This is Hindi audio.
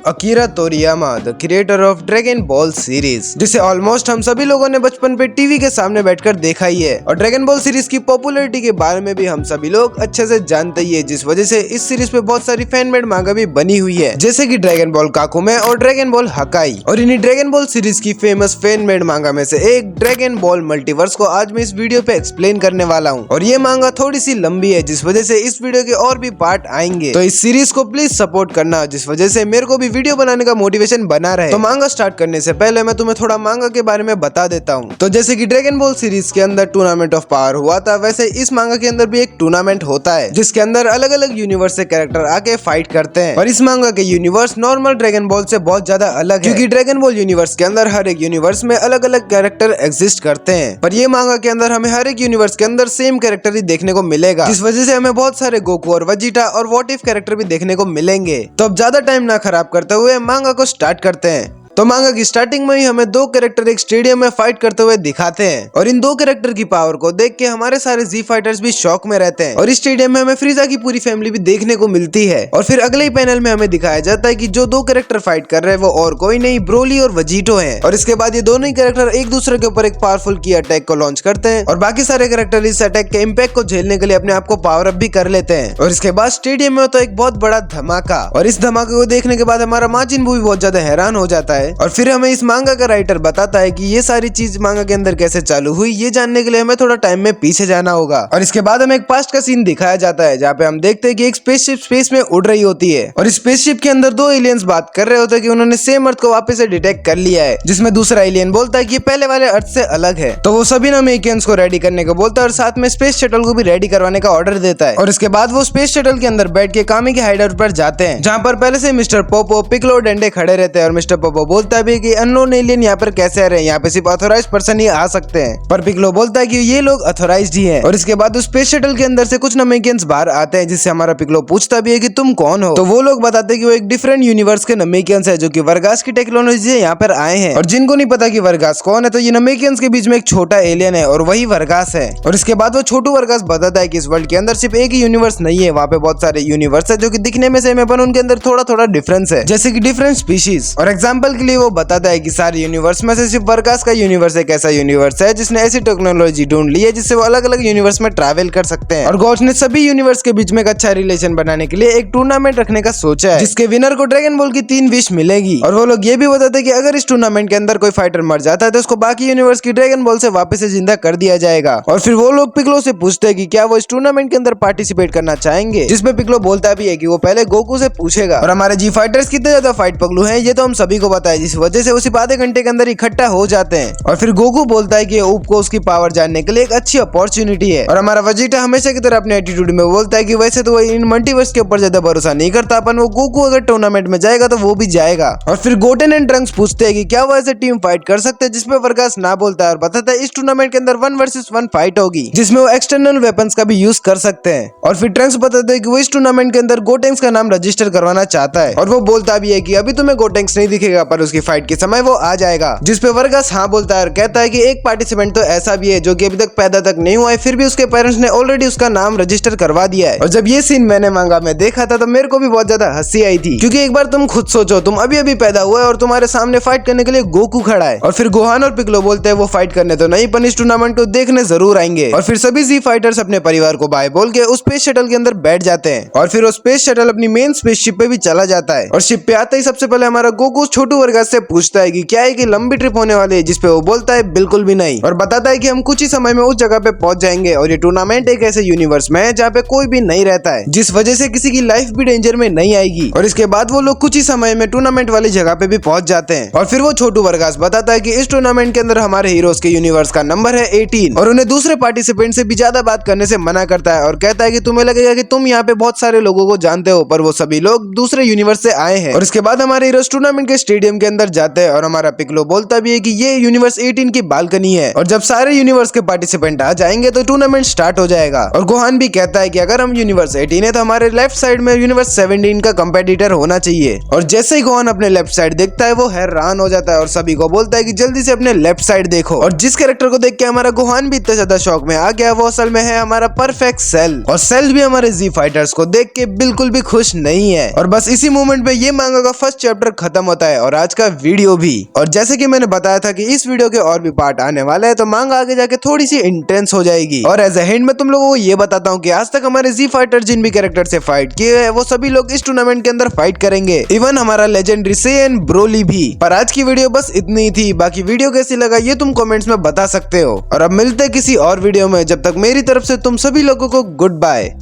Akira Toriyama, the creator of Dragon Ball series, जिसे ऑलमोस्ट हम सभी लोगों ने बचपन पे टीवी के सामने बैठकर देखा ही है। और ड्रैगन बॉल सीरीज की पॉपुलैरिटी के बारे में भी हम सभी लोग अच्छे से जानते ही है, जिस वजह से इस सीरीज पे बहुत सारी फैन मेड मांगा भी बनी हुई है, जैसे कि ड्रैगन बॉल काकुमे और ड्रैगन बॉल हकाई। और इन्हीं ड्रैगन बॉल सीरीज की फेमस फैन मेड मांगा में से एक ड्रैगन बॉल मल्टीवर्स को आज मैं इस वीडियो पे एक्सप्लेन करने वाला हूँ। और ये मांगा थोड़ी सी लंबी है, जिस वजह से इस वीडियो के और भी पार्ट आएंगे, तो इस सीरीज को प्लीज सपोर्ट करना, जिस वजह से मेरे को भी वीडियो बनाने का मोटिवेशन बना रहे। तो मांगा स्टार्ट करने से पहले मैं तुम्हें थोड़ा मांगा के बारे में बता देता हूँ। तो जैसे कि ड्रैगन बॉल सीरीज के अंदर टूर्नामेंट ऑफ पावर हुआ था, वैसे इस मांगा के अंदर भी एक टूर्नामेंट होता है, जिसके अंदर अलग अलग यूनिवर्स से कैरेक्टर आके फाइट करते हैं। और इस मांगा के यूनिवर्स नॉर्मल ड्रैगन बॉल से बहुत ज्यादा अलग है, क्योंकि ड्रैगन बॉल यूनिवर्स के अंदर हर एक यूनिवर्स में अलग अलग कैरेक्टर एग्जिस्ट करते हैं। पर ये मांगा के अंदर हमें हर एक यूनिवर्स के अंदर सेम कैरेक्टर ही देखने को मिलेगा, जिस वजह से हमें बहुत सारे गोकू और वजीटा और व्हाट इफ कैरेक्टर भी देखने को मिलेंगे। तो अब ज्यादा टाइम ना खराब करते हुए मांगा को स्टार्ट करते हैं। तो मांगा की स्टार्टिंग में ही हमें दो कैरेक्टर एक स्टेडियम में फाइट करते हुए दिखाते हैं, और इन दो कैरेक्टर की पावर को देख के हमारे सारे जी फाइटर्स भी शॉक में रहते हैं। और इस स्टेडियम में हमें फ्रीजा की पूरी फैमिली भी देखने को मिलती है। और फिर अगले ही पैनल में हमें दिखाया जाता है कि जो दो कैरेक्टर फाइट कर रहे हैं वो और कोई नहीं, ब्रोली और वजीटो हैं। और इसके बाद ये दोनों ही कैरेक्टर एक दूसरे के ऊपर एक पावरफुल की अटैक को लॉन्च करते हैं, और बाकी सारे कैरेक्टर इस अटैक के इम्पैक्ट को झेलने के लिए अपने आप को पावर अप भी कर लेते हैं। और इसके बाद स्टेडियम में होता है एक बहुत बड़ा धमाका, और इस धमाके को देखने के बाद हमारा माजिन बू भी बहुत ज्यादा हैरान हो जाता है। और फिर हमें मांगा का राइटर बताता है कि ये सारी चीज मांगा के अंदर कैसे चालू हुई, ये जानने के लिए हमें थोड़ा टाइम में पीछे जाना होगा। और इसके बाद हमें एक पास्ट का सीन दिखाया जाता है, जहाँ पे हम देखते हैं कि एक स्पेसशिप स्पेस में उड़ रही होती है, और इस स्पेसशिप के अंदर दो एलियंस बात कर रहे होते हैं कि उन्होंने सेम अर्थ को वापस से डिटेक्ट कर लिया है, जिसमें दूसरा एलियन बोलता है कि ये पहले वाले अर्थ से अलग है। तो वो सभी नमेकियंस को रेडी करने को बोलता है, और साथ में स्पेस शटल को भी रेडी करवाने का ऑर्डर देता है। और इसके बाद वो स्पेस शटल के अंदर बैठ के कामी के हाइडआउट पर जाते हैं, जहाँ पर पहले से मिस्टर पोपो, पिकलो, डेंडे खड़े रहते हैं। और मिस्टर पोपो बोलता है कि अननोन एलियन यहाँ पर कैसे आ रहे हैं, यहाँ पे सिर्फ ऑथोराइज्ड पर्सन ही आ सकते हैं। पर पिकलो बोलता है कि ये लोग ऑथोराइज्ड ही हैं। और इसके बाद उस स्पेस शटल के अंदर से कुछ नमेकियंस बाहर आते हैं, जिससे हमारा पिकलो पूछता भी है कि तुम कौन हो। तो वो लोग बताते हैं कि वो एक डिफरेंट यूनिवर्स के नमेकियंस है, जो कि वर्गास की टेक्नोलॉजी से यहाँ पर आए हैं। और जिनको नहीं पता कि वर्गास कौन है, तो ये नमेकियंस के बीच में एक छोटा एलियन है, और वही वर्गास है। और इसके बाद वो छोटू वर्गास बताता है कि इस वर्ल्ड के अंदर सिर्फ एक ही यूनिवर्स नहीं है, वहाँ पे बहुत सारे यूनिवर्स है जो कि दिखने में सेम है, पर उनके अंदर थोड़ा थोड़ा डिफरेंस है, जैसे कि डिफरेंट स्पीशीज। और एग्जाम्पल के लिए वो बताता है कि सारे यूनिवर्स में से सिर्फ वर्गास का यूनिवर्स एक ऐसा यूनिवर्स है जिसने ऐसी टेक्नोलॉजी ढूंढ ली है जिससे वो अलग अलग यूनिवर्स में ट्रैवल कर सकते हैं। और गॉड ने सभी यूनिवर्स के बीच में एक अच्छा रिलेशन बनाने के लिए एक टूर्नामेंट रखने का सोचा है, जिसके विनर को ड्रैगन बॉल की 3 विश मिलेगी। और वो लोग ये भी बताते हैं कि अगर इस टूर्नामेंट के अंदर कोई फाइटर मर जाता है तो उसको बाकी यूनिवर्स की ड्रैगन बॉल से वापस से जिंदा कर दिया जाएगा। और फिर वो लोग पिकलो से पूछते हैं कि क्या वो इस टूर्नामेंट के अंदर पार्टिसिपेट करना चाहेंगे, जिसमें पिकलो बोलता भी है कि वो पहले गोकू से पूछेगा। और हमारे जी फाइटर्स कितने ज्यादा फाइट पगलू हैं ये तो हम सभी को पता है, जिस वजह से वो सिर्फ आधे घंटे के अंदर इकट्ठा हो जाते हैं। और फिर गोकू बोलता है कि ऊप को उसकी पावर जानने के लिए एक अच्छी अपॉर्चुनिटी है। और हमारा वजीटा हमेशा की तरह अपने एटीट्यूड में बोलता है कि वैसे तो वो इन मल्टीवर्स के ऊपर ज्यादा भरोसा नहीं करता, अपन वो गोकू अगर टूर्नामेंट में जाएगा तो वो भी जाएगा। और फिर गोटेन एंड ट्रंक्स पूछते हैं कि क्या वो ऐसे टीम फाइट कर सकते हैं, जिसमें वर्गास ना बोलता है और बताता है इस टूर्नामेंट के अंदर 1 वर्सेस 1 फाइट होगी, जिसमें वो एक्सटर्नल वेपन्स का भी यूज कर सकते हैं। और फिर ट्रंक्स बताते हैं कि वो इस टूर्नामेंट के अंदर गोटेंक्स का नाम रजिस्टर करवाना चाहता है, और वो बोलता भी है कि अभी तुम्हें गोटेंक्स नहीं दिखेगा, पर उसकी फाइट के समय वो आ जाएगा। जिसपे वर्गास हाँ बोलता है और कहता है कि एक पार्टिसिपेंट तो ऐसा भी है जो कि अभी तक पैदा तक नहीं हुआ है, फिर भी उसके पेरेंट्स ने ऑलरेडी उसका नाम रजिस्टर करवा दिया है। और जब ये सीन मैंने मांगा में देखा था तो मेरे को भी बहुत ज्यादा हंसी आई थी, क्योंकि एक बार तुम खुद सोचो, तुम अभी अभी पैदा हुआ है और तुम्हारे सामने फाइट करने के लिए गोकू खड़ा है। और फिर गोहान और पिकलो बोलते हैं वो फाइट करने तो नहीं, पर इस टूर्नामेंट को देखने जरूर आएंगे। और फिर सभी जी फाइटर्स अपने परिवार को बाय बोल के उस स्पेस शटल के अंदर बैठ जाते हैं। और फिर वो स्पेस शटल अपनी मेन स्पेसशिप पे भी चला जाता है। और शिप पे आते ही सबसे पहले हमारा गोकू छोटू वर्गास से पूछता है कि क्या है कि लंबी ट्रिप होने वाली है, जिसपे वो बोलता है बिल्कुल भी नहीं, और बताता है कि हम कुछ ही समय में उस जगह पे पहुंच जाएंगे। और ये टूर्नामेंट एक ऐसे यूनिवर्स में है जहाँ पे कोई भी नहीं रहता है, जिस वजह से किसी की लाइफ भी डेंजर में नहीं आएगी। और इसके बाद वो लोग कुछ ही समय में टूर्नामेंट वाली जगह पे भी पहुंच जाते हैं। और फिर वो छोटू वर्गास बताता है कि इस टूर्नामेंट के अंदर हमारे हीरोज के यूनिवर्स का नंबर है 18, और उन्हें दूसरे पार्टिसिपेंट से भी ज्यादा बात करने से मना करता है, और कहता है कि तुम्हें लगेगा कि तुम यहाँ पे बहुत सारे लोगों को जानते हो, पर वो सभी लोग दूसरे यूनिवर्स से आए हैं। और इसके बाद हमारे हीरोज टूर्नामेंट के स्टेडियम गेम के अंदर जाते हैं और हमारा पिकलो बोलता भी है कि ये यूनिवर्स 18 की बालकनी है और जब सारे यूनिवर्स के पार्टिसिपेंट आ जाएंगे तो टूर्नामेंट स्टार्ट हो जाएगा। और गोहान भी कहता है कि अगर हम यूनिवर्स 18 है तो हमारे लेफ्ट साइड में यूनिवर्स 17 का कंपेटिटर होना चाहिए। और जैसे ही गोहान अपने लेफ्ट साइड देखता है वो हैरान हो जाता है और सभी को बोलता है कि जल्दी से अपने लेफ्ट साइड देखो। और जिस कैरेक्टर को देख के हमारा गोहान भी इतना ज्यादा शौक में आ गया वो असल में है हमारा परफेक्ट सेल। और सेल भी हमारे जी फाइटर्स को देख के बिल्कुल भी खुश नहीं है। और बस इसी मोमेंट पे ये मांगा का फर्स्ट चैप्टर खत्म होता है और आज का वीडियो भी। और जैसे कि मैंने बताया था कि इस वीडियो के और भी पार्ट आने वाला है तो मांगा आगे जाके थोड़ी सी इंटेंस हो जाएगी। और एज ए हिंट मैं तुम लोगों को ये बताता हूँ कि आज तक हमारे जी फाइटर जिन भी कैरेक्टर से फाइट किए हैं वो सभी लोग इस टूर्नामेंट के अंदर फाइट करेंगे, इवन हमारा लेजेंडरी सेन ब्रोली भी। पर आज की वीडियो बस इतनी ही थी, बाकी वीडियो कैसी लगा ये तुम कमेंट्स में बता सकते हो। और अब मिलते हैं किसी और वीडियो में, जब तक मेरी तरफ से तुम सभी लोगों को गुड बाय।